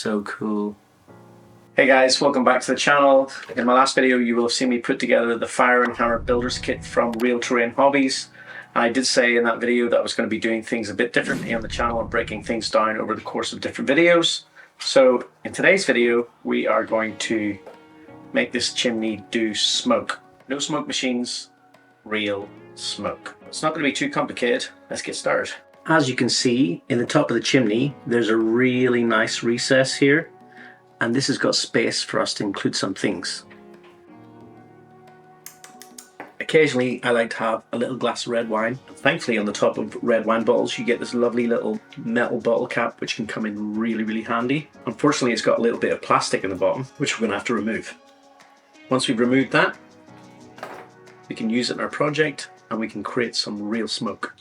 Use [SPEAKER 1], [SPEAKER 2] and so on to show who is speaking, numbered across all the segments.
[SPEAKER 1] So cool. Hey guys, welcome back to the channel. In my last video you will have seen me put together the fire and hammer builder's kit from Real Terrain Hobbies. And I did say in that video that I was going to be doing things a bit differently on the channel and breaking things down over the course of different videos. So in today's video we are going to make this chimney do smoke. No smoke machines, real smoke. It's not going to be too complicated. Let's get started. As you can see in the top of the chimney there's a really nice recess here, and this has got space for us to include some things. Occasionally I like to have a little glass of red wine. Thankfully on the top of red wine bottles you get this lovely little metal bottle cap which can come in really handy. Unfortunately it's got a little bit of plastic in the bottom which we're going to have to remove. Once we've removed that, we can use it in our project and we can create some real smoke.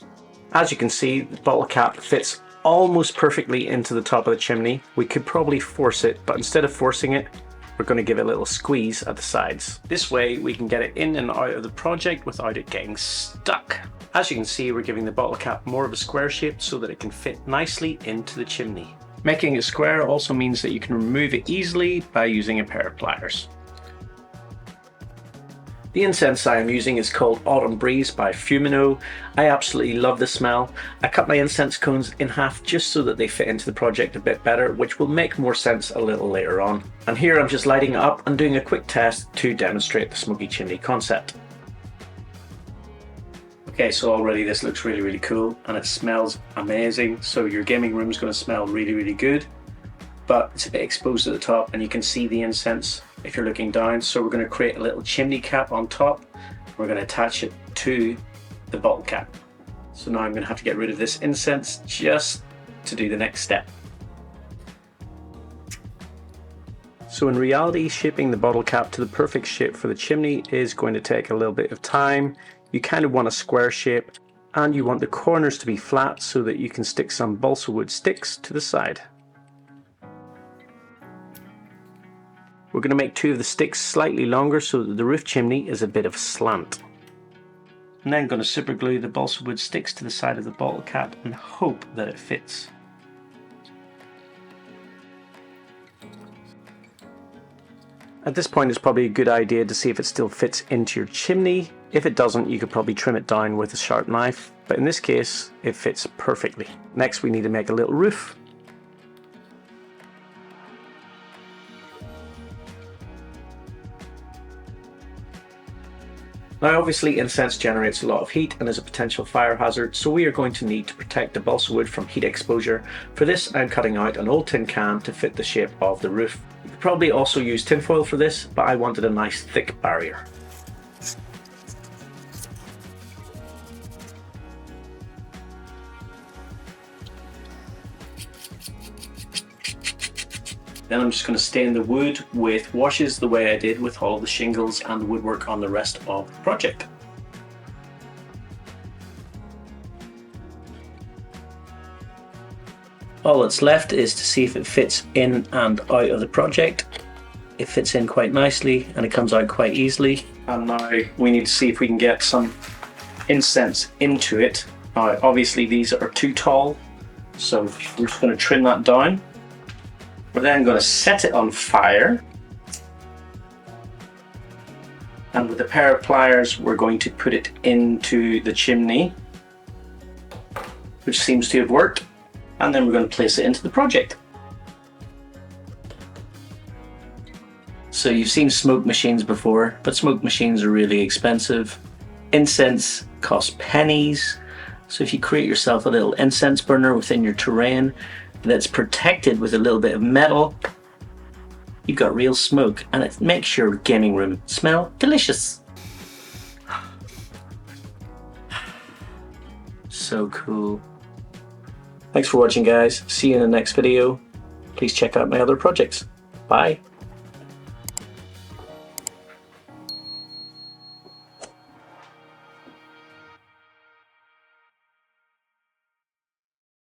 [SPEAKER 1] As you can see, the bottle cap fits almost perfectly into the top of the chimney. We could probably force it, but instead of forcing it, we're going to give it a little squeeze at the sides. This way we can get it in and out of the project without it getting stuck. As you can see, we're giving the bottle cap more of a square shape so that it can fit nicely into the chimney. Making it square also means that you can remove it easily by using a pair of pliers. The incense I am using is called Autumn Breeze by Fumino. I absolutely love the smell. I cut my incense cones in half just so that they fit into the project a bit better, which will make more sense a little later on. And here I'm just lighting it up and doing a quick test to demonstrate the smoky chimney concept. Okay, so already this looks really cool and it smells amazing. So your gaming room is going to smell really good, but it's a bit exposed at the top and you can see the incense if you're looking down. So we're going to create a little chimney cap on top. We're going to attach it to the bottle cap. So now I'm going to have to get rid of this incense just to do the next step. So in reality, shaping the bottle cap to the perfect shape for the chimney is going to take a little bit of time. You kind of want a square shape and you want the corners to be flat so that you can stick some balsa wood sticks to the side. We're going to make two of the sticks slightly longer so that the roof chimney is a bit of a slant. And then I'm going to super glue the balsa wood sticks to the side of the bottle cap and hope that it fits. At this point it's probably a good idea to see if it still fits into your chimney. If it doesn't, you could probably trim it down with a sharp knife, but in this case it fits perfectly. Next we need to make a little roof. Now obviously incense generates a lot of heat and is a potential fire hazard, so we are going to need to protect the balsa wood from heat exposure. For this I'm cutting out an old tin can to fit the shape of the roof. You could probably also use tinfoil for this, but I wanted a nice thick barrier. Then I'm just going to stain the wood with washes the way I did with all the shingles and the woodwork on the rest of the project. All that's left is to see if it fits in and out of the project. It fits in quite nicely and it comes out quite easily. And now we need to see if we can get some incense into it. Now obviously these are too tall, so we're just going to trim that down. We're then going to set it on fire, and with a pair of pliers we're going to put it into the chimney, which seems to have worked, and then we're going to place it into the project. So you've seen smoke machines before, but smoke machines are really expensive. Incense costs pennies, so if you create yourself a little incense burner within your terrain that's protected with a little bit of metal, you've got real smoke and it makes your gaming room smell delicious. So cool. Thanks for watching guys. See you in the next video. Please check out my other projects. Bye.